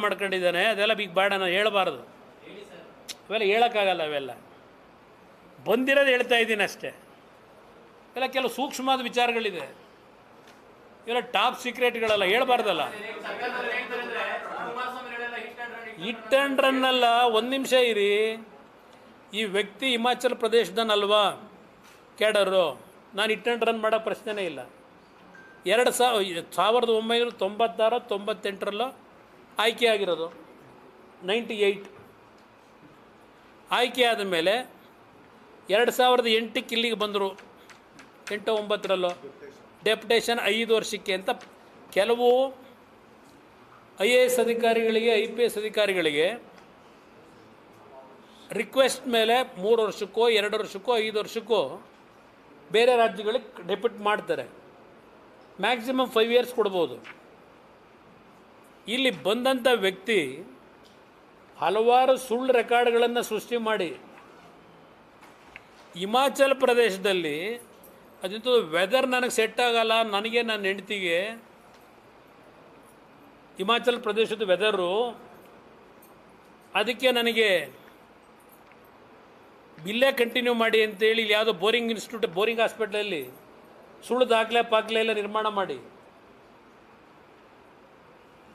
ಮಾಡ್ಕೊಂಡಿದ್ದಾನೆ ಅದೆಲ್ಲ ಈಗ ಬೇಡ ನಾನು ಹೇಳಬಾರ್ದು, ಅವೆಲ್ಲ ಹೇಳೋಕ್ಕಾಗಲ್ಲ. ಅವೆಲ್ಲ ಬಂದಿರೋದು ಹೇಳ್ತಾ ಇದ್ದೀನಿ ಅಷ್ಟೇ. ಎಲ್ಲ ಕೆಲವು ಸೂಕ್ಷ್ಮವಾದ ವಿಚಾರಗಳಿದೆ, ಇವೆಲ್ಲ ಟಾಪ್ ಸೀಕ್ರೆಟ್ಗಳಲ್ಲ, ಹೇಳಬಾರ್ದಲ್ಲ. ಹಿಟ್ ಆ್ಯಂಡ್ ರನ್ ಅಲ್ಲ, ಒಂದು ನಿಮಿಷ ಇರಿ. ಈ ವ್ಯಕ್ತಿ ಹಿಮಾಚಲ ಪ್ರದೇಶದನಲ್ವಾ ಕ್ಯಾಡರು, ನಾನು ಹಿಟ್ ಆ್ಯಂಡ್ ರನ್ ಮಾಡೋ ಪ್ರಶ್ನೆನೇ ಇಲ್ಲ. 1996-98 ಆಯ್ಕೆ ಆಗಿರೋದು, 98 ಆಯ್ಕೆ ಆದ ಮೇಲೆ 2008 ಇಲ್ಲಿಗೆ ಬಂದರು, 8-9 ಡೆಪ್ಯುಟೇಷನ್ 5 ವರ್ಷಕ್ಕೆ ಅಂತ. ಕೆಲವು IAS ಅಧಿಕಾರಿಗಳಿಗೆ, IPS ಅಧಿಕಾರಿಗಳಿಗೆ ರಿಕ್ವೆಸ್ಟ್ ಮೇಲೆ 3 ವರ್ಷಕ್ಕೋ 2 ವರ್ಷಕ್ಕೋ 5 ವರ್ಷಕ್ಕೋ ಬೇರೆ ರಾಜ್ಯಗಳಿಗೆ ಡೆಪ್ಯೂಟ್ ಮಾಡ್ತಾರೆ. ಮ್ಯಾಕ್ಸಿಮಮ್ 5 ಇಯರ್ಸ್ ಕೊಡ್ಬೋದು. ಇಲ್ಲಿ ಬಂದಂಥ ವ್ಯಕ್ತಿ ಹಲವಾರು ಸುಳ್ಳು ರೆಕಾರ್ಡ್ಗಳನ್ನು ಸೃಷ್ಟಿ ಮಾಡಿ ಹಿಮಾಚಲ ಪ್ರದೇಶದಲ್ಲಿ ಅದಂತೂ ವೆದರ್ ನನಗೆ ಸೆಟ್ ಆಗಲ್ಲ, ನನಗೆ ನನ್ನ ಹೆಂಡತಿಗೆ ಹಿಮಾಚಲ ಪ್ರದೇಶದ ವೆದರು, ಅದಕ್ಕೆ ನನಗೆ ಇಲ್ಲೇ ಕಂಟಿನ್ಯೂ ಮಾಡಿ ಅಂತೇಳಿ ಯಾವುದೋ ಬೋರಿಂಗ್ ಇನ್ಸ್ಟಿಟ್ಯೂಟ್, ಬೋರಿಂಗ್ ಹಾಸ್ಪಿಟ್ಲಲ್ಲಿ ಸುಳ್ಳು ದಾಖಲೆ ಪಾಕ್ಲೆ ಎಲ್ಲ ನಿರ್ಮಾಣ ಮಾಡಿ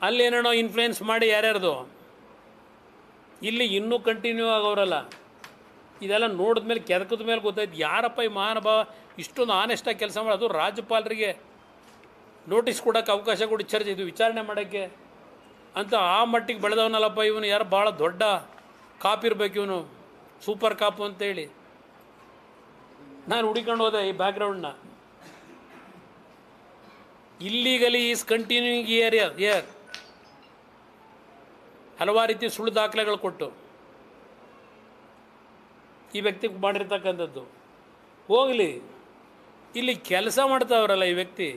ಅಲ್ಲೇನೋ ಇನ್ಫ್ಲುಯೆನ್ಸ್ ಮಾಡಿ ಯಾರ್ಯಾರ್ದು ಇಲ್ಲಿ ಇನ್ನೂ ಕಂಟಿನ್ಯೂ ಆಗೋರಲ್ಲ. ಇದೆಲ್ಲ ನೋಡಿದ ಮೇಲೆ ಕೆದಕದ ಮೇಲೆ ಗೊತ್ತಾಯ್ತು ಯಾರಪ್ಪ ಈ ಮಹಾನುಭಾವ ಇಷ್ಟೊಂದು ಆನೆಸ್ಟಾಗಿ ಕೆಲಸ ಮಾಡಿ. ಅದು ರಾಜ್ಯಪಾಲರಿಗೆ ನೋಟಿಸ್ ಕೊಡೋಕ್ಕೆ ಅವಕಾಶ ಕೊಡಿ, ಇದು ವಿಚಾರಣೆ ಮಾಡೋಕ್ಕೆ ಅಂತ ಆ ಮಟ್ಟಿಗೆ ಬೆಳೆದವನಲ್ಲಪ್ಪ ಇವನು. ಯಾರು ಭಾಳ ದೊಡ್ಡ ಕಾಪ್ ಇರಬೇಕು ಇವನು, ಸೂಪರ್ ಕಾಪು ಅಂತೇಳಿ ನಾನು ಹುಡುಕೊಂಡು ಹೋದೆ ಈ ಬ್ಯಾಕ್ಗ್ರೌಂಡ್ನ. ಇಲ್ಲೀಗಲಿ ಈಸ್ ಕಂಟಿನ್ಯೂಯಿಂಗ್ ಇಯರ್ ಹಲವಾರು ರೀತಿ ಸುಳ್ಳು ದಾಖಲೆಗಳು ಕೊಟ್ಟು ಈ ವ್ಯಕ್ತಿಗೆ ಮಾಡಿರ್ತಕ್ಕಂಥದ್ದು. ಹೋಗಲಿ, ಇಲ್ಲಿ ಕೆಲಸ ಮಾಡ್ತಾವ್ರಲ್ಲ ಈ ವ್ಯಕ್ತಿ,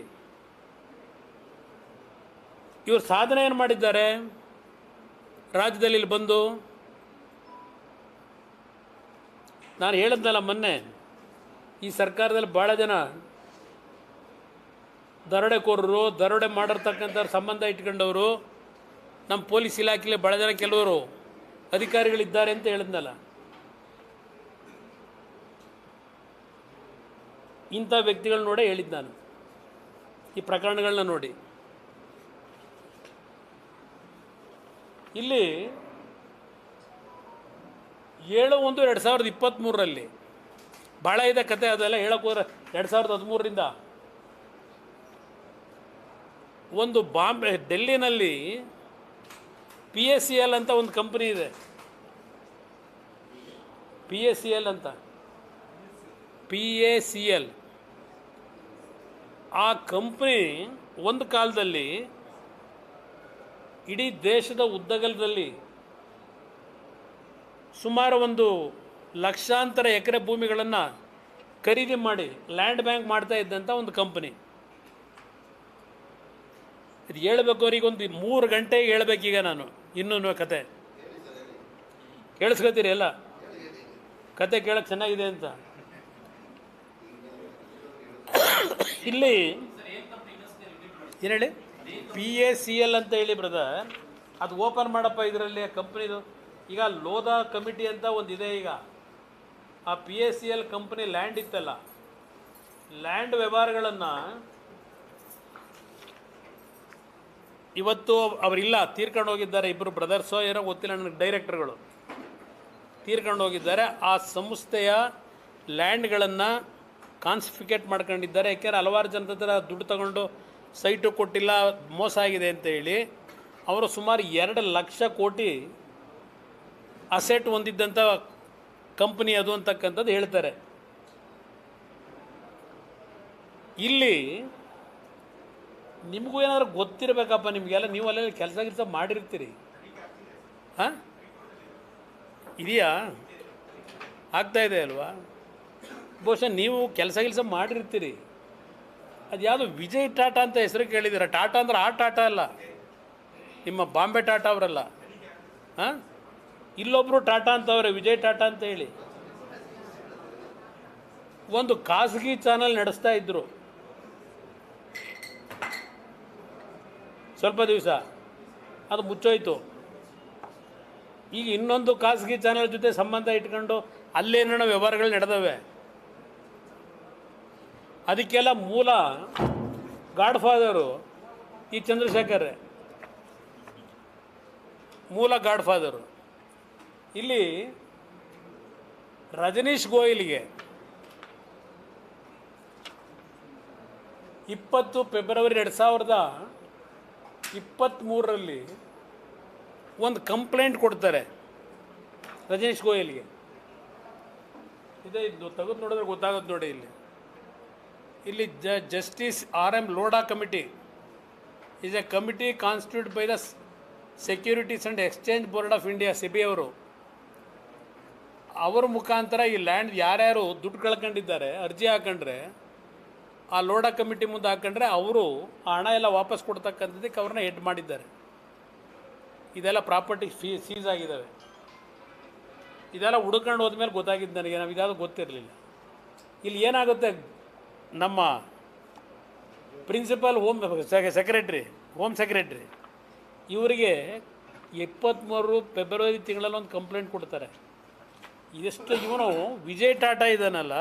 ಇವರು ಸಾಧನೆ ಏನು ಮಾಡಿದ್ದಾರೆ ರಾಜ್ಯದಲ್ಲಿ ಇಲ್ಲಿ ಬಂದು? ನಾನು ಹೇಳಿದ್ನಲ್ಲ ಮೊನ್ನೆ, ಈ ಸರ್ಕಾರದಲ್ಲಿ ಭಾಳ ಜನ ದರೋಡೆಕೋರರು, ದರೋಡೆ ಮಾಡಿರ್ತಕ್ಕಂಥವ್ರು ಸಂಬಂಧ ಇಟ್ಕೊಂಡವರು ನಮ್ಮ ಪೊಲೀಸ್ ಇಲಾಖೆಯಲ್ಲಿ ಭಾಳ ಜನ ಕೆಲವರು ಅಧಿಕಾರಿಗಳಿದ್ದಾರೆ ಅಂತ ಹೇಳಿದ್ನಲ್ಲ. ಇಂಥ ವ್ಯಕ್ತಿಗಳು ನೋಡೇ ಹೇಳಿದ್ದು ನಾನು, ಈ ಪ್ರಕರಣಗಳನ್ನ ನೋಡಿ. ಇಲ್ಲಿ 7/1/2023 ಭಾಳ ಇದೆ ಕತೆ, ಅದೆಲ್ಲ ಹೇಳೋಕೆ ಹೋದ್ರೆ 2013ರಿಂದ ಒಂದು ಡೆಲ್ಲಿನಲ್ಲಿ PACL ಅಂತ ಒಂದು ಕಂಪ್ನಿ ಇದೆ. PACL ಅಂತ, PACL ಆ ಕಂಪ್ನಿ ಒಂದು ಕಾಲದಲ್ಲಿ ಇಡೀ ದೇಶದ ಉದ್ದಗಲದಲ್ಲಿ ಸುಮಾರು ಒಂದು ಲಕ್ಷಾಂತರ ಎಕರೆ ಭೂಮಿಗಳನ್ನು ಖರೀದಿ ಮಾಡಿ ಲ್ಯಾಂಡ್ ಬ್ಯಾಂಕ್ ಮಾಡ್ತಾ ಇದ್ದಂಥ ಒಂದು ಕಂಪ್ನಿ. ಇದು ಹೇಳ್ಬೇಕು ಅವ್ರಿಗೆ ಒಂದು 3 ಗಂಟೆಗೆ ಹೇಳ್ಬೇಕೀಗ ನಾನು. ಇನ್ನೂ ಕತೆ ಕೇಳಿಸ್ಕೊತೀರಿ ಎಲ್ಲ, ಕತೆ ಕೇಳೋಕ್ಕೆ ಚೆನ್ನಾಗಿದೆ ಅಂತ. ಇಲ್ಲಿ ಏನು ಹೇಳಿ, PACL ಅಂತ ಹೇಳಿ ಬ್ರದರ್, ಅದು ಓಪನ್ ಮಾಡಪ್ಪ ಇದರಲ್ಲಿ ಕಂಪ್ನಿದು. ಈಗ ಲೋಧಾ ಕಮಿಟಿ ಅಂತ ಒಂದಿದೆ. ಈಗ ಆ PACL ಕಂಪ್ನಿ ಲ್ಯಾಂಡ್ ಇತ್ತಲ್ಲ, ಲ್ಯಾಂಡ್ ವ್ಯವಹಾರಗಳನ್ನು ಇವತ್ತು ಅವರಿಲ್ಲ, ತೀರ್ಕೊಂಡು ಹೋಗಿದ್ದಾರೆ. ಇಬ್ಬರು ಬ್ರದರ್ಸೋ ಏನೋ ಗೊತ್ತಿಲ್ಲ ನನಗೆ, ಡೈರೆಕ್ಟರ್ಗಳು ತೀರ್ಕೊಂಡು ಹೋಗಿದ್ದಾರೆ. ಆ ಸಂಸ್ಥೆಯ ಲ್ಯಾಂಡ್ಗಳನ್ನು ಕಾನ್ಸ್ಫಿಕೇಟ್ ಮಾಡ್ಕೊಂಡಿದ್ದಾರೆ. ಯಾಕೆಂದರೆ ಹಲವಾರು ಜನದ ಹತ್ರ ದುಡ್ಡು ತಗೊಂಡು ಸೈಟು ಕೊಟ್ಟಿಲ್ಲ, ಮೋಸ ಆಗಿದೆ ಅಂತ ಹೇಳಿ ಅವರು ಸುಮಾರು 2 ಲಕ್ಷ ಕೋಟಿ ಅಸೆಟ್ ಹೊಂದಿದ್ದಂಥ ಕಂಪ್ನಿ ಅದು ಅಂತಕ್ಕಂಥದ್ದು ಹೇಳ್ತಾರೆ. ಇಲ್ಲಿ ನಿಮಗೂ ಏನಾದರೂ ಗೊತ್ತಿರಬೇಕಪ್ಪ, ನಿಮಗೆಲ್ಲ ನೀವು ಅಲ್ಲೆಲ್ಲ ಕೆಲಸ ಮಾಡಿರ್ತೀರಿ. ಹಾಂ, ಇದೆಯಾ? ಆಗ್ತಾಯಿದೆ ಅಲ್ವಾ? ಬಹುಶಃ ನೀವು ಕೆಲಸ ಮಾಡಿರ್ತೀರಿ. ಅದು ಯಾವುದು ವಿಜಯ್ ಟಾಟಾ ಅಂತ ಹೆಸರು ಕೇಳಿದ್ದೀರ? ಟಾಟಾ ಅಂದ್ರೆ ಆ ಟಾಟಾ ಅಲ್ಲ, ನಿಮ್ಮ ಬಾಂಬೆ ಟಾಟಾ ಅವರಲ್ಲ. ಹಾಂ, ಇಲ್ಲೊಬ್ಬರು ಟಾಟಾ ಅಂತವ್ರೆ, ವಿಜಯ್ ಟಾಟಾ ಅಂತ ಹೇಳಿ ಒಂದು ಖಾಸಗಿ ಚಾನಲ್ ನಡೆಸ್ತಾ ಇದ್ದರು. ಸ್ವಲ್ಪ ದಿವಸ ಅದು ಮುಚ್ಚೋಯ್ತು. ಈಗ ಇನ್ನೊಂದು ಖಾಸಗಿ ಚಾನಲ್ ಜೊತೆ ಸಂಬಂಧ ಇಟ್ಕೊಂಡು ಅಲ್ಲೇನೋ ವ್ಯವಹಾರಗಳು ನಡೆದವೆ. ಅದಕ್ಕೆಲ್ಲ ಮೂಲ ಗಾಡ್ ಫಾದರು ಈ ಚಂದ್ರಶೇಖರ್, ಮೂಲ ಗಾಡ್ ಫಾದರು. ಇಲ್ಲಿ ರಜನೀಶ್ ಗೋಯಲ್ಗೆ 20 ಫೆಬ್ರವರಿ 2023ರಲ್ಲಿ ಒಂದು ಕಂಪ್ಲೇಂಟ್ ಕೊಡ್ತಾರೆ ರಜನೀಶ್ ಗೋಯಲ್ಗೆ. ಇದು ತೆಗೆದು ನೋಡಿದ್ರೆ ಗೊತ್ತಾಗುತ್ತೆ ನೋಡಿ. ಇಲ್ಲಿ justice RM Lodha committee is a committee constitute by the securities and exchange board of India, SEBI ಅವರ ಮುಖಾಂತರ ಈ ಲ್ಯಾಂಡ್ ಯಾರ್ಯಾರು ದುಡ್ಡು ಕಳ್ಕೊಂಡಿದ್ದಾರೆ ಅರ್ಜಿ ಹಾಕೊಂಡ್ರೆ ಆ ಲೋಢಾ ಕಮಿಟಿ ಮುಂದೆ ಹಾಕೊಂಡ್ರೆ ಅವರು ಆ ಹಣ ಎಲ್ಲ ವಾಪಸ್ ಕೊಡ್ತಕ್ಕಂಥದ್ದಕ್ಕೆ ಅವ್ರನ್ನ ಹೆಡ್ ಮಾಡಿದ್ದಾರೆ. ಇದೆಲ್ಲ ಪ್ರಾಪರ್ಟಿ ಸೀಸ್ ಆಗಿದ್ದಾವೆ. ಇದೆಲ್ಲ ಹುಡ್ಕೊಂಡು ಹೋದ್ಮೇಲೆ ಗೊತ್ತಾಗಿದ್ದು ನನಗೆ, ನಾವು ಇದಾದರೂ ಗೊತ್ತಿರಲಿಲ್ಲ. ಇಲ್ಲಿ ಏನಾಗುತ್ತೆ, ನಮ್ಮ ಪ್ರಿನ್ಸಿಪಲ್ ಹೋಮ್ ಸೆಕ್ರೆಟ್ರಿ ಇವರಿಗೆ 23 ಫೆಬ್ರವರಿ ತಿಂಗಳಲ್ಲಿ ಒಂದು ಕಂಪ್ಲೇಂಟ್ ಕೊಡ್ತಾರೆ. ಇದೆಷ್ಟು ಇವನು ವಿಜಯ್ ಟಾಟಾ ಇದ್ದಾನಲ್ಲ,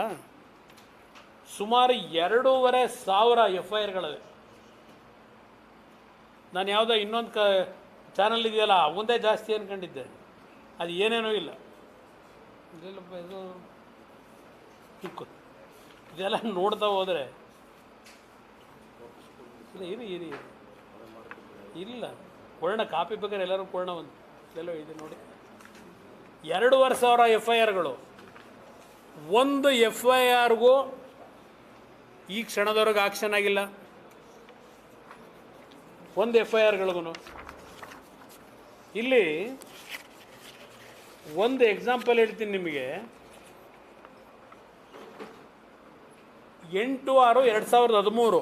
ಸುಮಾರು 2,500 FIRಗಳಿವೆ. ನಾನು ಯಾವುದೋ ಇನ್ನೊಂದು ಚಾನಲ್ ಇದೆಯಲ್ಲ ಒಂದೇ ಜಾಸ್ತಿ ಅಂದ್ಕೊಂಡಿದ್ದೆ, ಅದು ಏನೇನೂ ಇಲ್ಲ. ಇದು ಇದೆಲ್ಲ ನೋಡ್ತಾ ಹೋದರೆ ಇಲ್ಲ ಕೊಡೋಣ, ಕಾಪಿ ಬೇಕಾದ್ರೆ ಎಲ್ಲರೂ ಕೊಡೋಣ. ಒಂದು ಎಲ್ಲೋ ಇದೆ ನೋಡಿ, 2,500 FIRಗಳು. ಒಂದು FIRಗೂ ಈ ಕ್ಷಣದವರೆಗೆ ಆಕ್ಷನ್ ಆಗಿಲ್ಲ. ಒಂದು FIRಗಳಿಗೂ. ಇಲ್ಲಿ ಒಂದು ಎಕ್ಸಾಂಪಲ್ ಹೇಳ್ತೀನಿ ನಿಮಗೆ. 8/6/2013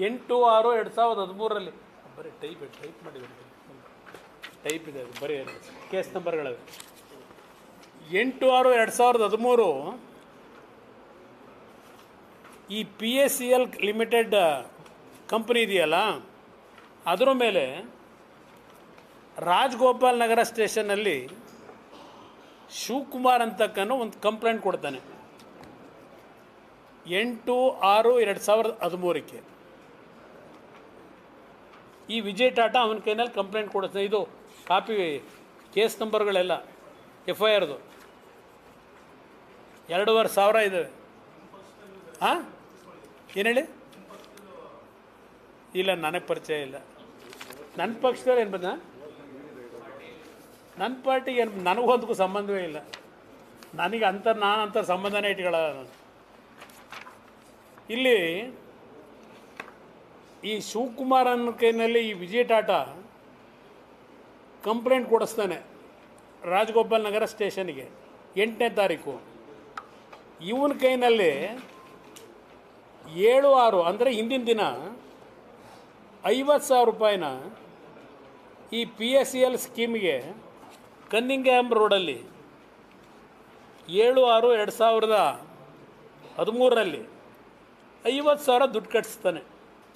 8/6/2013ರಲ್ಲಿ ಬರೀ ಟೈಪ್ ಮಾಡಿದ್ದಾರೆ, ಟೈಪ್ ಇದೆ, ಅದು ಬರೀ ಕೇಸ್ ನಂಬರ್ಗಳವೆ. 8/6/2013 ಈ PACL ಲಿಮಿಟೆಡ್ ಕಂಪ್ನಿ ಇದೆಯಲ್ಲ, ಅದರ ಮೇಲೆ ರಾಜಗೋಪಾಲ್ ನಗರ ಸ್ಟೇಷನ್ನಲ್ಲಿ ಶಿವಕುಮಾರ್ ಅಂತಕ್ಕನ್ನು ಒಂದು ಕಂಪ್ಲೇಂಟ್ ಕೊಡ್ತಾನೆ 8/6/2013ಕ್ಕೆ. ಈ ವಿಜಯ್ ಟಾಟಾ ಅವನ ಕೈನಲ್ಲಿ ಕಂಪ್ಲೇಂಟ್ ಕೊಡುತ್ತೆ. ಇದು ಕಾಪಿ ಕೇಸ್ ನಂಬರ್ಗಳೆಲ್ಲ FIRದು 2,500 ಇದ್ದಾವೆ. ಹಾಂ, ಏನು ಹೇಳಿ? ಇಲ್ಲ, ನನಗೆ ಪರಿಚಯ ಇಲ್ಲ. ನನ್ನ ಪಕ್ಷದಲ್ಲಿ ಏನು ಬಂದ, ನನ್ನ ಪಾರ್ಟಿಗೆ ಏನು, ನನಗೊಂದಕ್ಕೂ ಸಂಬಂಧವೇ ಇಲ್ಲ. ನನಗೆ ನಾನು ಸಂಬಂಧನೇ ಇಟ್ಕೊಳ್ಳೋಣ. ಇಲ್ಲಿ ಈ ಶಿವಕುಮಾರ್ ಅನ್ನೋ ಕೈನಲ್ಲಿ ಈ ವಿಜಯ್ ಟಾಟಾ ಕಂಪ್ಲೇಂಟ್ ಕೊಡಿಸ್ತಾನೆ ರಾಜಗೋಪಾಲ್ ನಗರ ಸ್ಟೇಷನ್ಗೆ 8ನೇ ತಾರೀಕು. ಇವನ ಕೈನಲ್ಲಿ 7/6 ಅಂದರೆ ಹಿಂದಿನ ದಿನ 50,000 ರೂಪಾಯಿನ ಈ PACL ಸ್ಕೀಮ್ಗೆ ಕನ್ನಿಂಗ್ಹ್ಯಾಮ್ ರೋಡಲ್ಲಿ 7/6/2013ರಲ್ಲಿ 50,000 ದುಡ್ಡು ಕಟ್ಟಿಸ್ತಾನೆ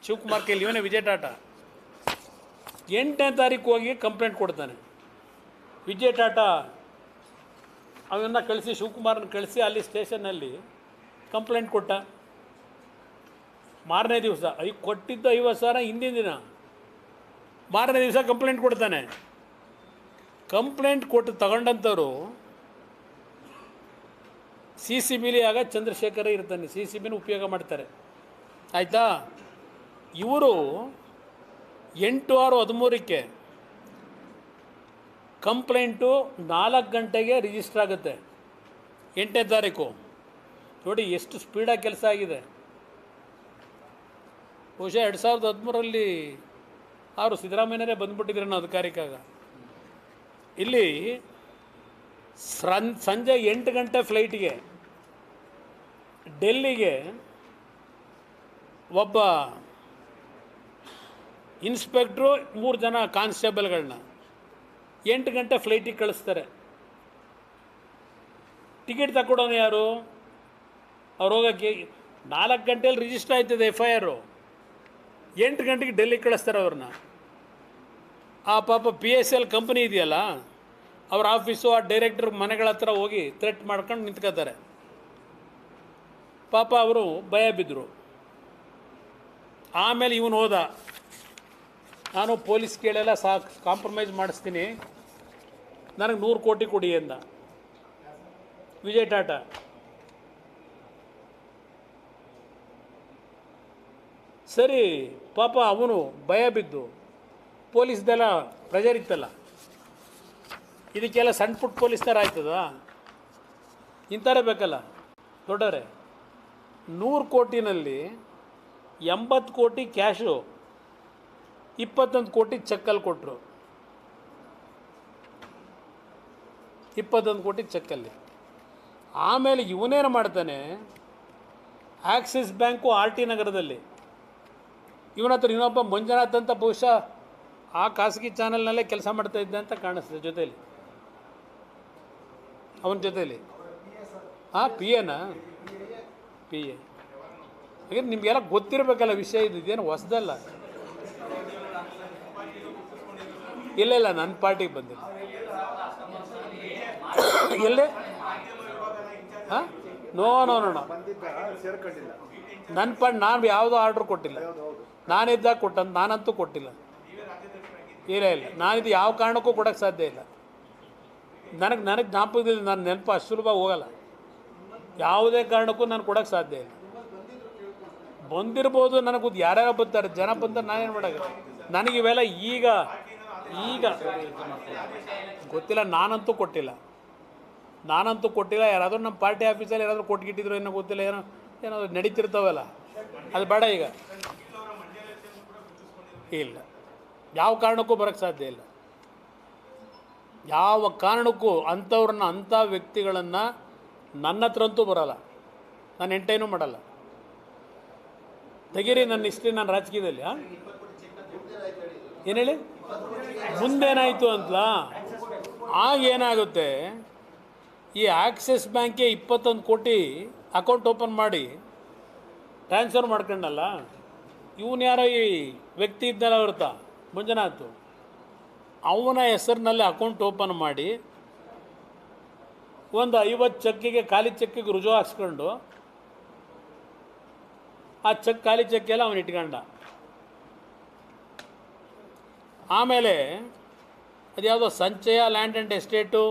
ಶಿವಕುಮಾರ್ ಕೈಲಿ. ಇವನೇ ವಿಜಯ್ ಟಾಟಾ. 8ನೇ ತಾರೀಕು ಹೋಗಿ ಕಂಪ್ಲೇಂಟ್ ಕೊಡ್ತಾನೆ. ವಿಜಯ್ ಟಾಟಾ ಅವನ್ನ ಕಳಿಸಿ, ಶಿವಕುಮಾರನ್ನ ಕಳಿಸಿ ಅಲ್ಲಿ ಸ್ಟೇಷನ್ನಲ್ಲಿ ಕಂಪ್ಲೇಂಟ್ ಕೊಟ್ಟ. ಮಾರನೇ ದಿವಸ ಕೊಟ್ಟಿದ್ದು 50,000 ಹಿಂದಿನ ದಿನ, ಮಾರನೇ ದಿವಸ ಕಂಪ್ಲೇಂಟ್ ಕೊಡ್ತಾನೆ. ಕಂಪ್ಲೇಂಟ್ ಕೊಟ್ಟು ತಗೊಂಡಂಥವ್ರು CCBಲಿ ಆಗ ಚಂದ್ರಶೇಖರ ಇರ್ತಾನೆ, CCBನ ಉಪಯೋಗ ಮಾಡ್ತಾರೆ. ಆಯಿತಾ? ಇವರು 8/6/2013ಕ್ಕೆ ಕಂಪ್ಲೇಂಟು 4 ಗಂಟೆಗೆ ರಿಜಿಸ್ಟರ್ ಆಗುತ್ತೆ. 8ನೇ ತಾರೀಕು ನೋಡಿ ಎಷ್ಟು ಸ್ಪೀಡಾಗಿ ಕೆಲಸ ಆಗಿದೆ. ಬಹುಶಃ 2013ರಲ್ಲಿ ಅವರು ಸಿದ್ದರಾಮಯ್ಯನವರೇ ಬಂದುಬಿಟ್ಟಿದ್ರು ನಾವು ಅಧಿಕಾರಿಕಾಗ. ಇಲ್ಲಿ ಸಂಜೆ 8 ಗಂಟೆ ಫ್ಲೈಟಿಗೆ ಡೆಲ್ಲಿಗೆ ಒಬ್ಬ ಇನ್ಸ್ಪೆಕ್ಟ್ರು 3 ಜನ ಕಾನ್ಸ್ಟೇಬಲ್ಗಳನ್ನ 8 ಗಂಟೆ ಫ್ಲೈಟಿಗೆ ಕಳಿಸ್ತಾರೆ. ಟಿಕೆಟ್ ತಗೊಡೋನು ಯಾರು? ಅವ್ರು ಹೋಗೋಕ್ಕೆ 4 ಗಂಟೆಯಲ್ಲಿ ರಿಜಿಸ್ಟರ್ ಆಯ್ತದೆ FIR. 8 ಗಂಟೆಗೆ ಡೆಲ್ಲಿಗೆ ಕಳಿಸ್ತಾರೆ ಅವ್ರನ್ನ. ಆ ಪಾಪ PSL ಕಂಪ್ನಿ ಇದೆಯಲ್ಲ, ಅವ್ರ ಆಫೀಸು ಆ ಡೈರೆಕ್ಟರ್ ಮನೆಗಳ ಹತ್ರ ಹೋಗಿ ಥ್ರೆಟ್ ಮಾಡ್ಕೊಂಡು ನಿಂತ್ಕೋತಾರೆ. ಪಾಪ ಅವರು ಭಯ ಬಿದ್ದರು. ಆಮೇಲೆ ಇವನು ಹೋದ, ನಾನು ಪೊಲೀಸ್ ಕೇಳೆಲ್ಲ ಕಾಂಪ್ರಮೈಸ್ ಮಾಡಿಸ್ತೀನಿ, ನನಗೆ 100 ಕೋಟಿ ಕೊಡಿ ಅಂದ ವಿಜಯ್ ಟಾಟಾ. ಸರಿ, ಪಾಪ ಅವನು ಭಯ ಬಿದ್ದು, ಪೊಲೀಸ್ದೆಲ್ಲ ಪ್ರೆಜರ್ ಇತ್ತಲ್ಲ, ಇದಕ್ಕೆಲ್ಲ ಸಣ್ಣ ಪುಟ್ಟ ಪೊಲೀಸ್ ಥರ ಆಯ್ತದ, ಇಂಥರೇ ಬೇಕಲ್ಲ ದೊಡ್ಡವರೇ. 100 ಕೋಟಿನಲ್ಲಿ 80 ಕೋಟಿ ಕ್ಯಾಶು, 21 ಕೋಟಿ ಚೆಕ್ಕಲ್ಲಿ ಕೊಟ್ಟರು. 21 ಕೋಟಿ ಚೆಕ್ಕಲ್ಲಿ. ಆಮೇಲೆ ಇವನೇನು ಮಾಡ್ತಾನೆ, ಆಕ್ಸಿಸ್ ಬ್ಯಾಂಕು RT ನಗರದಲ್ಲಿ ಇವನ ಹತ್ರ ಇನ್ನೊಬ್ಬ ಮಂಜುನಾಥ್ ಅಂತ, ಬಹುಶಃ ಆ ಖಾಸಗಿ ಚಾನಲ್ನಲ್ಲೇ ಕೆಲಸ ಮಾಡ್ತಾ ಇದ್ದೆ ಅಂತ ಕಾಣಿಸ್ತದೆ ಜೊತೇಲಿ, ಅವನ ಜೊತೇಲಿ. PA ಹಾಗೆ ನಿಮಗೆಲ್ಲ ಗೊತ್ತಿರಬೇಕಲ್ಲ ವಿಷಯ. ಇದೇನು ಹೊಸದಲ್ಲ. ಇಲ್ಲ, ನನ್ನ ಪಾರ್ಟಿಗೆ ಬಂದಿಲ್ಲ. ಎಲ್ಲೇ ನೋ ನನ್ನ ನಾನು ಯಾವುದೋ ಆರ್ಡ್ರ್ ಕೊಟ್ಟಿಲ್ಲ. ನಾನಿದ್ದಾಗ ಕೊಟ್ಟಂತ ನಾನಂತೂ ಕೊಟ್ಟಿಲ್ಲ. ಇಲ್ಲ, ನಾನಿದು ಯಾವ ಕಾರಣಕ್ಕೂ ಕೊಡೋಕ್ಕೆ ಸಾಧ್ಯ ಇಲ್ಲ. ನನಗೆ ಜ್ಞಾಪಕದಲ್ಲಿ ನನ್ನ ನೆನಪು ಅಷ್ಟು ಸುಲಭ ಹೋಗಲ್ಲ. ಯಾವುದೇ ಕಾರಣಕ್ಕೂ ನಾನು ಕೊಡೋಕ್ಕೆ ಸಾಧ್ಯ ಇಲ್ಲ. ಬಂದಿರ್ಬೋದು, ನನಗೆ ಯಾರ್ಯಾರು ಬರ್ತಾರೆ, ಜನ ಬಂತಾರೆ, ನಾನೇನು ಮಾಡೋಕ್ಕೆ. ನನಗಿವೆಲ್ಲ ಈಗ ಗೊತ್ತಿಲ್ಲ. ನಾನಂತೂ ಕೊಟ್ಟಿಲ್ಲ. ಯಾರಾದರೂ ನಮ್ಮ ಪಾರ್ಟಿ ಆಫೀಸಲ್ಲಿ ಯಾರಾದರೂ ಕೊಟ್ಗಿಟ್ಟಿದ್ರು ಏನೋ ಗೊತ್ತಿಲ್ಲ. ಏನಾದರೂ ನಡೀತಿರ್ತಾವಲ್ಲ, ಅದು ಬೇಡ ಈಗ. ಇಲ್ಲ, ಯಾವ ಕಾರಣಕ್ಕೂ ಬರೋಕ್ಕೆ ಸಾಧ್ಯ ಇಲ್ಲ. ಯಾವ ಕಾರಣಕ್ಕೂ ಅಂಥ ವ್ಯಕ್ತಿಗಳನ್ನು ನನ್ನ ಹತ್ರ ಅಂತೂ ಬರೋಲ್ಲ. ನಾನು ಎಂಟೈನೂ ಮಾಡಲ್ಲ. ತೆಗೀರಿ ನನ್ನ ಹಿಸ್ಟ್ರಿ, ನಾನು ರಾಜಕೀಯದಲ್ಲಿ. ಏನು ಹೇಳಿ, ಮುಂದೇನಾಯಿತು ಅಂತಲಾ? ಆಗೇನಾಗುತ್ತೆ, ಈ ಆಕ್ಸಿಸ್ ಬ್ಯಾಂಕ್ಗೆ 21 ಕೋಟಿ ಅಕೌಂಟ್ ಓಪನ್ ಮಾಡಿ ಟ್ರಾನ್ಸ್ಫರ್ ಮಾಡ್ಕೊಂಡಲ್ಲ, ಇವನು ಯಾರೋ ಈ ವ್ಯಕ್ತಿ ಇದ್ದಲ್ಲ ಅವ್ರತ ಮಂಜುನಾಥ್, ಅವನ ಹೆಸರಿನಲ್ಲಿ ಅಕೌಂಟ್ ಓಪನ್ ಮಾಡಿ ಒಂದು 50 ಚೆಕ್ಕಿಗೆ, ಖಾಲಿ ಚೆಕ್ಕಿಗೆ ರುಜುವು ಹಾಕ್ಸ್ಕೊಂಡು ಆ ಖಾಲಿ ಚೆಕ್ಕೆಲ್ಲ ಅವನು ಇಟ್ಕೊಂಡ. ಆಮೇಲೆ ಅದ್ಯಾವುದೋ ಸಂಚಯ ಲ್ಯಾಂಡ್ ಆ್ಯಂಡ್ ಎಸ್ಟೇಟು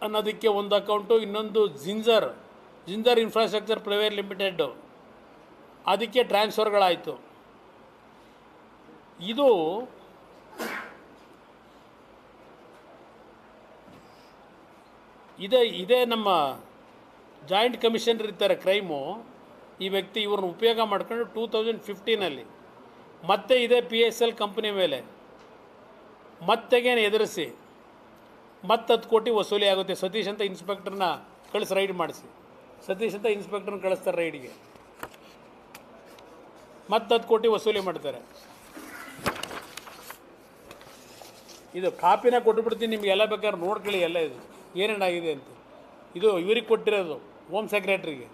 ಅನ್ನೋದಕ್ಕೆ ಒಂದು ಅಕೌಂಟು, ಇನ್ನೊಂದು ಜಿಂಜರ್ ಇನ್ಫ್ರಾಸ್ಟ್ರಕ್ಚರ್ ಪ್ರೈವೇಟ್ ಲಿಮಿಟೆಡ್ಡು, ಅದಕ್ಕೆ ಟ್ರಾನ್ಸ್ಫರ್ಗಳಾಯಿತು. ಇದೇ ನಮ್ಮ ಜಾಯಿಂಟ್ ಕಮಿಷನರ್ ಇರ್ತಾರೆ ಕ್ರೈಮು, ಈ ವ್ಯಕ್ತಿ ಇವ್ರನ್ನ ಉಪಯೋಗ ಮಾಡ್ಕೊಂಡು 2015 ಮತ್ತೆ ಇದೇ PSL ಕಂಪ್ನಿ ಮೇಲೆ ಮತ್ತೆಗೇನು ಎದುರಿಸಿ 10 ಕೋಟಿ ವಸೂಲಿ ಆಗುತ್ತೆ. ಸತೀಶ್ ಅಂತ ಇನ್ಸ್ಪೆಕ್ಟರ್ನ ರೈಡ್ ಮಾಡಿಸಿ, ಸತೀಶ್ ಅಂತ ಇನ್ಸ್ಪೆಕ್ಟರ್ನ ಕಳಿಸ್ತಾರೆ ರೈಡಿಗೆ, 10 ಕೋಟಿ ವಸೂಲಿ ಮಾಡ್ತಾರೆ. ಇದು ಕಾಪಿನ ಕೊಟ್ಟುಬಿಡ್ತೀನಿ ನಿಮಗೆಲ್ಲ, ಬೇಕಾದ್ರೆ ನೋಡ್ಕೊಳ್ಳಿ ಎಲ್ಲ ಇದು ಏನೇನಾಗಿದೆ ಅಂತ. ಇದು ಇವ್ರಿಗೆ ಕೊಟ್ಟಿರೋದು ಹೋಮ್ ಸೆಕ್ರೆಟ್ರಿಗೆ.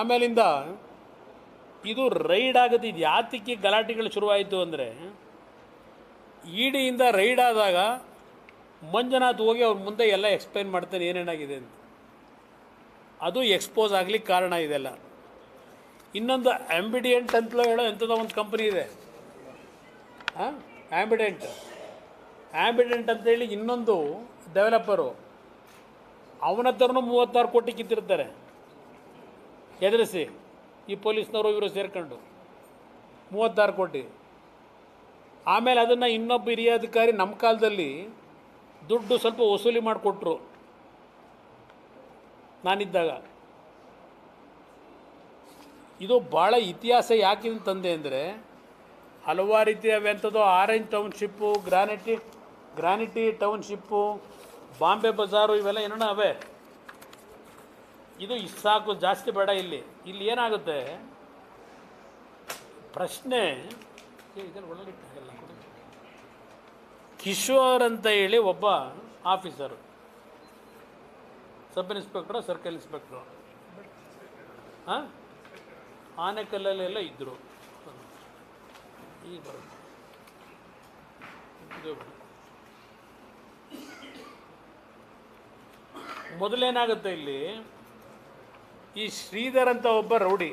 ಆಮೇಲಿಂದ ಇದು ರೈಡ್ ಆಗುತ್ತೆ. ಇದು ಯಾತಕ್ಕೆ ಗಲಾಟೆಗಳು ಶುರುವಾಯಿತು ಅಂದರೆ, EDಯಿಂದ ರೈಡ್ ಆದಾಗ ಮಂಜುನಾಥ್ ಹೋಗಿ ಅವ್ರ ಮುಂದೆ ಎಲ್ಲ ಎಕ್ಸ್ಪ್ಲೈನ್ ಮಾಡ್ತಾನೆ ಏನೇನಾಗಿದೆ ಅಂತ. ಅದು ಎಕ್ಸ್ಪೋಸ್ ಆಗಲಿಕ್ಕೆ ಕಾರಣ ಇದೆಲ್ಲ. ಇನ್ನೊಂದು ಆಂಬಿಡಿಯೆಂಟ್ ಅಂತಲೋ ಹೇಳೋ ಎಂಥದೋ ಒಂದು ಕಂಪ್ನಿ ಇದೆ, ಆಂಬಿಡೆಂಟ್ ಅಂತೇಳಿ ಇನ್ನೊಂದು ಡೆವಲಪರು, ಅವನ ಹತ್ರನೂ 36 ಕೋಟಿ ಕಿತ್ತಿರ್ತಾರೆ ಎದುರಿಸಿ, ಈ ಪೊಲೀಸ್ನವರು ಇವರು ಸೇರ್ಕೊಂಡು 36 ಕೋಟಿ. ಆಮೇಲೆ ಅದನ್ನು ಇನ್ನೊಬ್ಬ ಹಿರಿಯ ಅಧಿಕಾರಿ ನಮ್ಮ ಕಾಲದಲ್ಲಿ ದುಡ್ಡು ಸ್ವಲ್ಪ ವಸೂಲಿ ಮಾಡಿಕೊಟ್ರು ನಾನಿದ್ದಾಗ. ಇದು ಭಾಳ ಇತಿಹಾಸ ಯಾಕಿಂದ ತಂದೆ ಅಂದರೆ, ಹಲವಾರು ರೀತಿ ಅವೆಂಥದ್ದು ಆರೆಂಜ್ ಟೌನ್ಶಿಪ್ಪು, ಗ್ರಾನಿಟಿ ಟೌನ್ಶಿಪ್ಪು, ಬಾಂಬೆ ಬಜಾರು, ಇವೆಲ್ಲ ಏನೋ ಅವೆ. ಇದು ಇಷ್ಟು ಸಾಕು, ಜಾಸ್ತಿ ಬೇಡ. ಇಲ್ಲಿ ಏನಾಗುತ್ತೆ ಪ್ರಶ್ನೆ, ಕಿಶೋರ್ ಅಂತ ಹೇಳಿ ಒಬ್ಬ officer, sub inspector, circle inspector, ಆನೆಕಲ್ಲಲ್ಲೆಲ್ಲ ಇದ್ದರು. ಈಗ ಬರುತ್ತೆ ಇದು ಮೊದಲೇನಾಗುತ್ತೆ ಇಲ್ಲಿ, ಈ ಶ್ರೀಧರ್ ಅಂತ ಒಬ್ಬ ರೌಡಿ,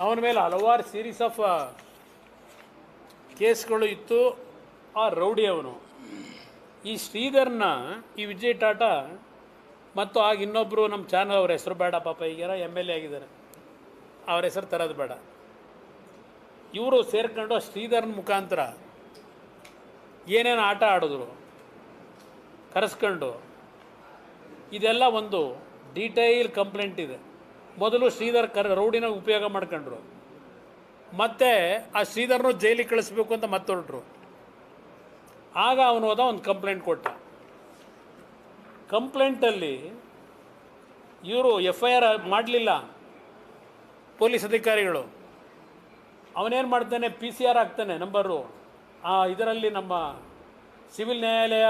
ಅವನ ಮೇಲೆ ಹಲವಾರು ಸೀರೀಸ್ ಆಫ್ ಕೇಸ್ಗಳು ಇತ್ತು. ಆ ರೌಡಿ ಅವನು ಈ ಶ್ರೀಧರ್ನ ಈ ವಿಜಯ್ ಟಾಟಾ ಮತ್ತು ಆಗ ಇನ್ನೊಬ್ಬರು ನಮ್ಮ ಚಾನಲ್, ಅವ್ರ ಹೆಸರು ಬೇಡ ಪಾಪ, ಈಗಾರ MLA ಆಗಿದ್ದಾರೆ, ಅವ್ರ ಹೆಸರು ತರೋದು ಬೇಡ, ಇವರು ಸೇರ್ಕೊಂಡು ಆ ಶ್ರೀಧರ್ನ ಮುಖಾಂತರ ಏನೇನು ಆಟ ಆಡಿದ್ರು ಕರೆಸ್ಕೊಂಡು, ಇದೆಲ್ಲ ಒಂದು ಡೀಟೈಲ್ ಕಂಪ್ಲೇಂಟ್ ಇದೆ. ಮೊದಲು ಶ್ರೀಧರ್ ರೌಡಿನ ಉಪಯೋಗ ಮಾಡ್ಕೊಂಡ್ರು, ಮತ್ತೆ ಆ ಶ್ರೀಧರ್ನು ಜೈಲಿಗೆ ಕಳಿಸ್ಬೇಕು ಅಂತ ಮತ್ತೆ ಹೊರಟರು. ಆಗ ಅವನು ಹೋದ ಒಂದು ಕಂಪ್ಲೇಂಟ್ ಕೊಟ್ಟ. ಕಂಪ್ಲೇಂಟಲ್ಲಿ ಇವರು FIR ಮಾಡಲಿಲ್ಲ ಪೊಲೀಸ್ ಅಧಿಕಾರಿಗಳು. ಅವನೇನು ಮಾಡ್ತಾನೆ, PCR ಹಾಕ್ತಾನೆ ನಂಬರು ಇದರಲ್ಲಿ, ನಮ್ಮ ಸಿವಿಲ್ ನ್ಯಾಯಾಲಯ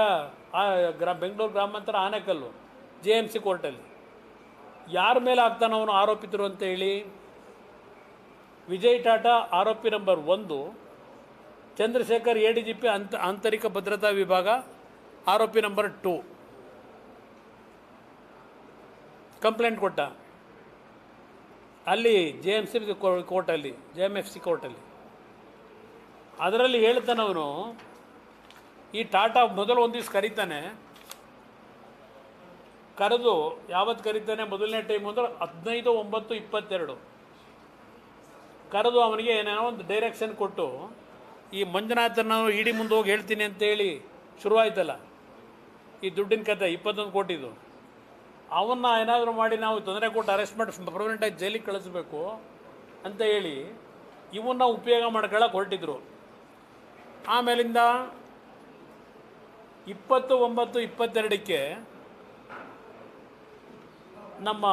ಬೆಂಗಳೂರು ಗ್ರಾಮಾಂತರ ಆನೇಕಲ್ಲು JMC ಕೋರ್ಟಲ್ಲಿ. ಯಾರ ಮೇಲೆ ಹಾಕ್ತಾನೆ ಅವನು ಆರೋಪಿತರು ಅಂತ ಹೇಳಿ? ವಿಜಯ್ ಟಾಟಾ ಆರೋಪಿ ನಂಬರ್ 1, ಚಂದ್ರಶೇಖರ್ ADGP ಆಂತರಿಕ ಭದ್ರತಾ ವಿಭಾಗ ಆರೋಪಿ ನಂಬರ್ 2 ಕಂಪ್ಲೇಂಟ್ ಕೊಟ್ಟ ಅಲ್ಲಿ JMC ಕೋರ್ಟಲ್ಲಿ, JMFC ಕೋರ್ಟಲ್ಲಿ. ಅದರಲ್ಲಿ ಹೇಳ್ತಾನೆ ಅವನು, ಈ ಟಾಟಾ ಮೊದಲು ಒಂದು ದಿವಸ ಕರೀತಾನೆ, ಕರೆದು ಯಾವತ್ತು ಕರೀತಾನೆ, ಮೊದಲನೇ ಟೈಮ್ ಅಂದ್ರೆ 15/9/22 ಕರೆದು ಅವನಿಗೆ ಏನೇನೋ ಒಂದು ಡೈರೆಕ್ಷನ್ ಕೊಟ್ಟು, ಈ ಮಂಜುನಾಥನ ಇಡೀ ಮುಂದೆ ಹೋಗಿ ಹೇಳ್ತೀನಿ ಅಂತೇಳಿ ಶುರುವಾಯ್ತಲ್ಲ ಈ ದುಡ್ಡಿನ ಕತೆ, 21 ಕೋಟಿದು. ಅವನ್ನ ಏನಾದರೂ ಮಾಡಿ ನಾವು ತೊಂದರೆ ಕೊಟ್ಟು ಅರೆಸ್ಟ್ ಮಾಡಿ ಪರ್ಮನೆಂಟಾಗಿ ಜೈಲಿಗೆ ಕಳಿಸ್ಬೇಕು ಅಂತ ಹೇಳಿ ಇವನ್ನ ಉಪಯೋಗ ಮಾಡ್ಕೊಳ್ಳೋಕೆ ಹೊರಟಿದ್ರು. ಆಮೇಲಿಂದ 20/9/22ಕ್ಕೆ ನಮ್ಮ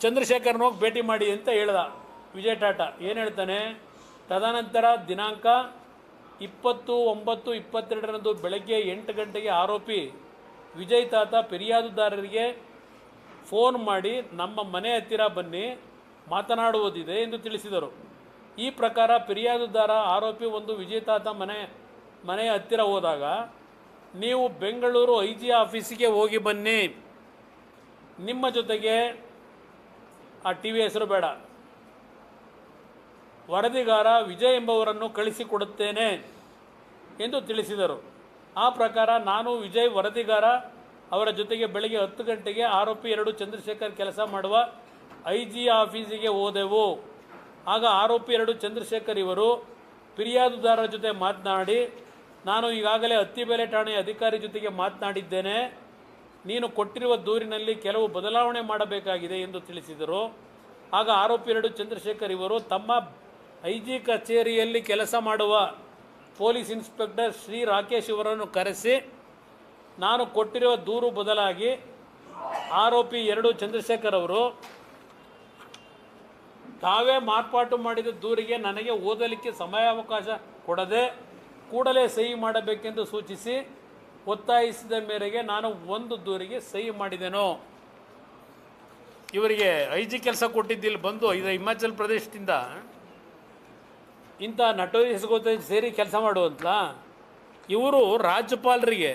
ಚಂದ್ರಶೇಖರ್ನ ಹೋಗಿ ಭೇಟಿ ಮಾಡಿ ಅಂತ ಹೇಳ್ದ ವಿಜಯ್ ಟಾಟಾ. ಏನು ಹೇಳ್ತಾನೆ, ತದನಂತರ ದಿನಾಂಕ 20/9/22ರಂದು ಬೆಳಗ್ಗೆ 8 ಗಂಟೆಗೆ ಆರೋಪಿ ವಿಜಯ್ ತಾತ ಫಿರ್ಯಾದುದಾರರಿಗೆ ಫೋನ್ ಮಾಡಿ ನಮ್ಮ ಮನೆ ಹತ್ತಿರ ಬನ್ನಿ ಮಾತನಾಡುವುದಿದೆ ಎಂದು ತಿಳಿಸಿದರು. ಈ ಪ್ರಕಾರ ಫಿರ್ಯಾದುದಾರ ಆರೋಪಿ ಒಂದು ವಿಜಯ್ ತಾತ ಮನೆಯ ಹತ್ತಿರ ಹೋದಾಗ, ನೀವು ಬೆಂಗಳೂರು IG ಆಫೀಸಿಗೆ ಹೋಗಿ ಬನ್ನಿ, ನಿಮ್ಮ ಜೊತೆಗೆ ಆ TV ಹೆಸರು ಬೇಡ, ವರದಿಗಾರ ವಿಜಯ್ ಎಂಬವರನ್ನು ಕಳಿಸಿಕೊಡುತ್ತೇನೆ ಎಂದು ತಿಳಿಸಿದರು. ಆ ಪ್ರಕಾರ ನಾನು ವಿಜಯ್ ವರದಿಗಾರ ಅವರ ಜೊತೆಗೆ ಬೆಳಗ್ಗೆ 10 ಗಂಟೆಗೆ ಆರೋಪಿ 2 ಚಂದ್ರಶೇಖರ್ ಕೆಲಸ ಮಾಡುವ IG ಆಫೀಸಿಗೆ ಹೋದೆವು. ಆಗ ಆರೋಪಿ 2 ಚಂದ್ರಶೇಖರ್ ಇವರು ಫಿರ್ಯಾದುದಾರರ ಜೊತೆ ಮಾತನಾಡಿ, ನಾನು ಈಗಾಗಲೇ ಅತ್ತಿಬೇಲೆ ಠಾಣೆಯ ಅಧಿಕಾರಿ ಜೊತೆಗೆ ಮಾತನಾಡಿದ್ದೇನೆ, ನೀನು ಕೊಟ್ಟಿರುವ ದೂರಿನಲ್ಲಿ ಕೆಲವು ಬದಲಾವಣೆ ಮಾಡಬೇಕಾಗಿದೆ ಎಂದು ತಿಳಿಸಿದರು. ಆಗ ಆರೋಪಿ 2 ಚಂದ್ರಶೇಖರ್ ಇವರು ತಮ್ಮ IG ಕಚೇರಿಯಲ್ಲಿ ಕೆಲಸ ಮಾಡುವ ಪೊಲೀಸ್ ಇನ್ಸ್ಪೆಕ್ಟರ್ ಶ್ರೀ ರಾಕೇಶ್ ಇವರನ್ನು ಕರೆಸಿ, ನಾನು ಕೊಟ್ಟಿರುವ ದೂರು ಬದಲಾಗಿ ಆರೋಪಿ 2 ಚಂದ್ರಶೇಖರ್ ಅವರು ತಾವೇ ಮಾರ್ಪಾಟು ಮಾಡಿದ ದೂರಿಗೆ ನನಗೆ ಓದಲಿಕ್ಕೆ ಸಮಯಾವಕಾಶ ಕೊಡದೆ ಕೂಡಲೇ ಸಹಿ ಮಾಡಬೇಕೆಂದು ಸೂಚಿಸಿ ಒತ್ತಾಯಿಸಿದ ಮೇರೆಗೆ ನಾನು ಒಂದು ದೂರಿಗೆ ಸಹಿ ಮಾಡಿದೆನು. ಇವರಿಗೆ IG ಕೆಲಸ ಕೊಟ್ಟಿದ್ದಿಲ್ಲಿ ಬಂದು ಇದು ಹಿಮಾಚಲ ಪ್ರದೇಶದಿಂದ ಇಂಥ ನಟೋರಿಯಸ್ ಸೇರಿ ಕೆಲಸ ಮಾಡುವಂತ ಇವರು ರಾಜ್ಯಪಾಲರಿಗೆ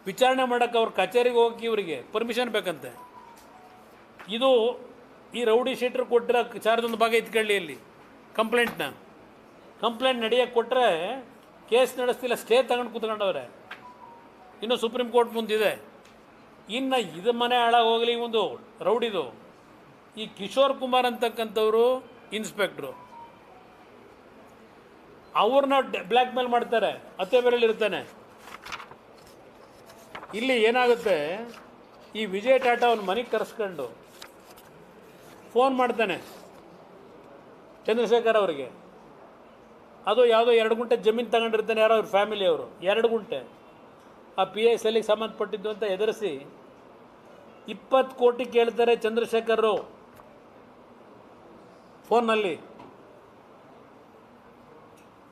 ವಿಚಾರಣೆ ಮಾಡೋಕ್ಕೆ ಅವ್ರ ಕಚೇರಿಗೆ ಹೋಗಿ ಇವರಿಗೆ ಪರ್ಮಿಷನ್ ಬೇಕಂತೆ. ಇದು ಈ ರೌಡಿ ಶೀಟ್ರ್ ಕೊಟ್ಟಿರೋ ಚಾರ್ಜೊಂದು ಭಾಗ ಇತ್ಕೊಳ್ಳಿ ಅಲ್ಲಿ ಕಂಪ್ಲೇಂಟ್ ನಡೆಯೋಕ್ಕೆ ಕೊಟ್ಟರೆ ಕೇಸ್ ನಡೆಸ್ತಿಲ್ಲ, ಸ್ಟೇ ತಗೊಂಡು ಕೂತ್ಕೊಂಡವ್ರೆ. ಇನ್ನು ಸುಪ್ರೀಂ ಕೋರ್ಟ್ ಮುಂದಿದೆ. ಇನ್ನು ಇದು ಮನೆ ಹಾಳಾಗೋಗಲಿ ಒಂದು ರೌಡಿದು. ಈ ಕಿಶೋರ್ ಕುಮಾರ್ ಅಂತಕ್ಕಂಥವರು ಇನ್ಸ್ಪೆಕ್ಟ್ರು, ಅವ್ರನ್ನ ಬ್ಲ್ಯಾಕ್ ಮೇಲ್ ಮಾಡ್ತಾರೆ, ಅತ್ತೆ ಬೇರೆಯಲ್ಲಿ ಇರ್ತಾನೆ. ಇಲ್ಲಿ ಏನಾಗುತ್ತೆ, ಈ ವಿಜಯ್ ಟಾಟಾ ಅವ್ನ ಮನೆಗೆ ಕರೆಸ್ಕೊಂಡು ಫೋನ್ ಮಾಡ್ತಾನೆ ಚಂದ್ರಶೇಖರ್ ಅವರಿಗೆ. ಅದು ಯಾವುದೋ 2 ಗುಂಟೆ ಜಮೀನು ತಗೊಂಡಿರ್ತಾನೆ ಯಾರೋ ಅವ್ರ ಫ್ಯಾಮಿಲಿಯವರು, 2 ಗುಂಟೆ ಆ PISLಗೆ ಸಂಬಂಧಪಟ್ಟಿದ್ದು ಅಂತ ಎದುರಿಸಿ 20 ಕೋಟಿ ಕೇಳ್ತಾರೆ ಚಂದ್ರಶೇಖರ್ ಫೋನ್ನಲ್ಲಿ.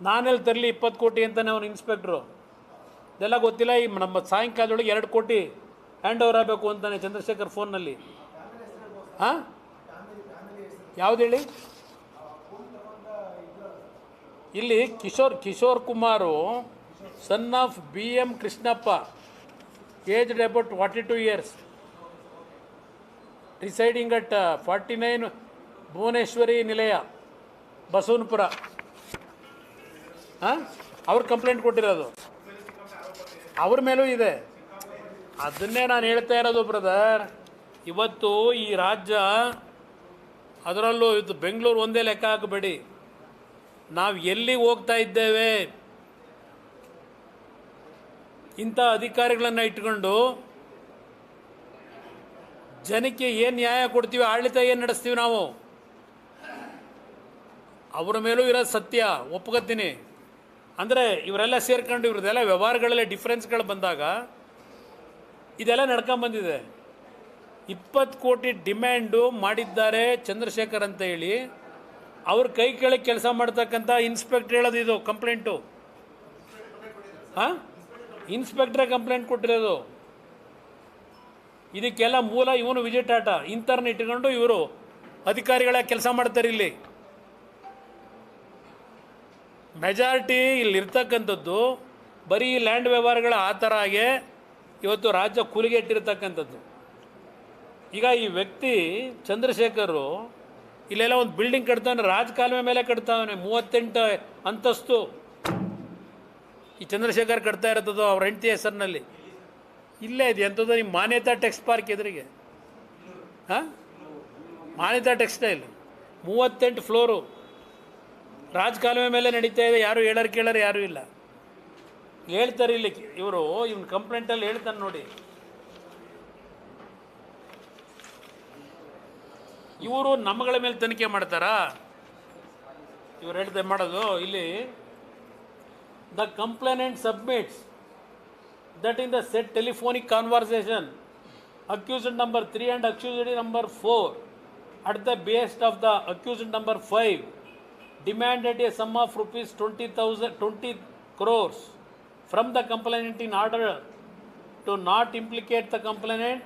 ನಾನೆಲ್ಲಿ ತರಲಿ 20 ಕೋಟಿ ಅಂತಾನೆ ಅವನು ಇನ್ಸ್ಪೆಕ್ಟ್ರು. ಇದೆಲ್ಲ ಗೊತ್ತಿಲ್ಲ. ಈ ನಮ್ಮ ಸಾಯಂಕಾಲದೊಳಗೆ 2 ಕೋಟಿ ಹ್ಯಾಂಡ್ ಓವರ್ ಆಗಬೇಕು ಅಂತಾನೆ ಚಂದ್ರಶೇಖರ್ ಫೋನ್ನಲ್ಲಿ. ಹಾಂ, ಯಾವ್ದು ಹೇಳಿ? ಇಲ್ಲಿ Kishore Kumar son of B M Krishnappa, aged about 42 years, residing at 49 Bhuvaneshwari ನಿಲಯ, ಬಸವನಪುರ. ಹಾಂ, ಅವ್ರು ಕಂಪ್ಲೇಂಟ್ ಕೊಟ್ಟಿರೋದು, ಅವ್ರ ಮೇಲೂ ಇದೆ. ಅದನ್ನೇ ನಾನು ಹೇಳ್ತಾ ಇರೋದು ಬ್ರದರ್. ಇವತ್ತು ಈ ರಾಜ್ಯ, ಅದರಲ್ಲೂ ಇದು ಬೆಂಗಳೂರು ಒಂದೇ ಲೆಕ್ಕ ಹಾಕಬೇಡಿ, ನಾವು ಎಲ್ಲಿ ಹೋಗ್ತಾ ಇದ್ದೇವೆ. ಇಂಥ ಅಧಿಕಾರಿಗಳನ್ನು ಇಟ್ಕೊಂಡು ಜನಕ್ಕೆ ಏನು ನ್ಯಾಯ ಕೊಡ್ತೀವಿ, ಆಡಳಿತ ಏನು ನಡೆಸ್ತೀವಿ ನಾವು? ಅವರ ಮೇಲೂ ಇರೋದು ಸತ್ಯ, ಒಪ್ಕೋತೀನಿ. ಅಂದರೆ ಇವರೆಲ್ಲ ಸೇರ್ಕೊಂಡು ಇವ್ರದ್ದೆಲ್ಲ ವ್ಯವಹಾರಗಳಲ್ಲೇ ಡಿಫ್ರೆನ್ಸ್ಗಳು ಬಂದಾಗ ಇದೆಲ್ಲ ನಡ್ಕೊಂಬಂದಿದೆ. 20 ಕೋಟಿ ಡಿಮ್ಯಾಂಡು ಮಾಡಿದ್ದಾರೆ ಚಂದ್ರಶೇಖರ್ ಅಂತ ಹೇಳಿ, ಅವ್ರ ಕೈ ಕೆಳಗೆ ಕೆಲಸ ಮಾಡ್ತಕ್ಕಂಥ ಇನ್ಸ್ಪೆಕ್ಟ್ರ್ ಹೇಳೋದು ಇದು ಕಂಪ್ಲೇಂಟು. ಹಾಂ, ಇನ್ಸ್ಪೆಕ್ಟ್ರೇ ಕಂಪ್ಲೇಂಟ್ ಕೊಟ್ಟಿರೋದು. ಇದಕ್ಕೆಲ್ಲ ಮೂಲ ಇವನು ವಿಜಯ್ ಟಾಟಾ. ಇಂಥವ್ರನ್ನ ಇಟ್ಕೊಂಡು ಇವರು ಅಧಿಕಾರಿಗಳ ಕೆಲಸ ಮಾಡ್ತಾರೆ. ಇಲ್ಲಿ ಮೆಜಾರಿಟಿ ಇಲ್ಲಿರ್ತಕ್ಕಂಥದ್ದು ಬರೀ ಲ್ಯಾಂಡ್ ವ್ಯವಹಾರಗಳ ಆ ಥರ ಆಗಿ ಇವತ್ತು ರಾಜ್ಯ ಕೂಲಿಗೆಟ್ಟಿರ್ತಕ್ಕಂಥದ್ದು. ಈಗ ಈ ವ್ಯಕ್ತಿ ಚಂದ್ರಶೇಖರು ಇಲ್ಲೆಲ್ಲ ಒಂದು ಬಿಲ್ಡಿಂಗ್ ಕಟ್ತಾನೆ, ರಾಜಕಾಲುವೆ ಮೇಲೆ ಕಟ್ತಾವನೆ, 38 ಅಂತಸ್ತು. ಈ ಚಂದ್ರಶೇಖರ್ ಕಟ್ತಾ ಇರೋದು ಅವ್ರ ಹೆಂಡತಿ ಹೆಸರಿನಲ್ಲಿ. ಇಲ್ಲೇ ಇದೆ ಎಂಥದ್ದು, ನಿಮ್ಮ ಮಾನ್ಯತಾ ಟೆಕ್ಸ್ಟ್ ಪಾರ್ಕ್ ಎದುರಿಗೆ. ಹಾಂ, ಮಾನ್ಯತಾ ಟೆಕ್ಸ್ಟೈಲ್ 38 ಫ್ಲೋರು, ರಾಜಕಾಲುವೆ ಮೇಲೆ ನಡೀತಾ ಇದೆ. ಯಾರು ಹೇಳೋರು ಕೇಳೋರು ಯಾರೂ ಇಲ್ಲ. ಹೇಳ್ತಾರೆ ಇಲ್ಲಿ ಇವರು, ಇವನ್ ಕಂಪ್ಲೇಂಟಲ್ಲಿ ಹೇಳ್ತಾನೆ ನೋಡಿ. ಇವರು ನಮ್ಮಗಳ ಮೇಲೆ ತನಿಖೆ ಮಾಡ್ತಾರಾ? ಇವರು ಹೇಳ್ದೆ ಮಾಡೋದು ಇಲ್ಲಿ, the complainant submits that in the said telephonic conversation, accused number 3 and accused number 4 at the behest of the accused number 5 demanded a sum of rupees 20 crores from the complainant in order to not implicate the complainant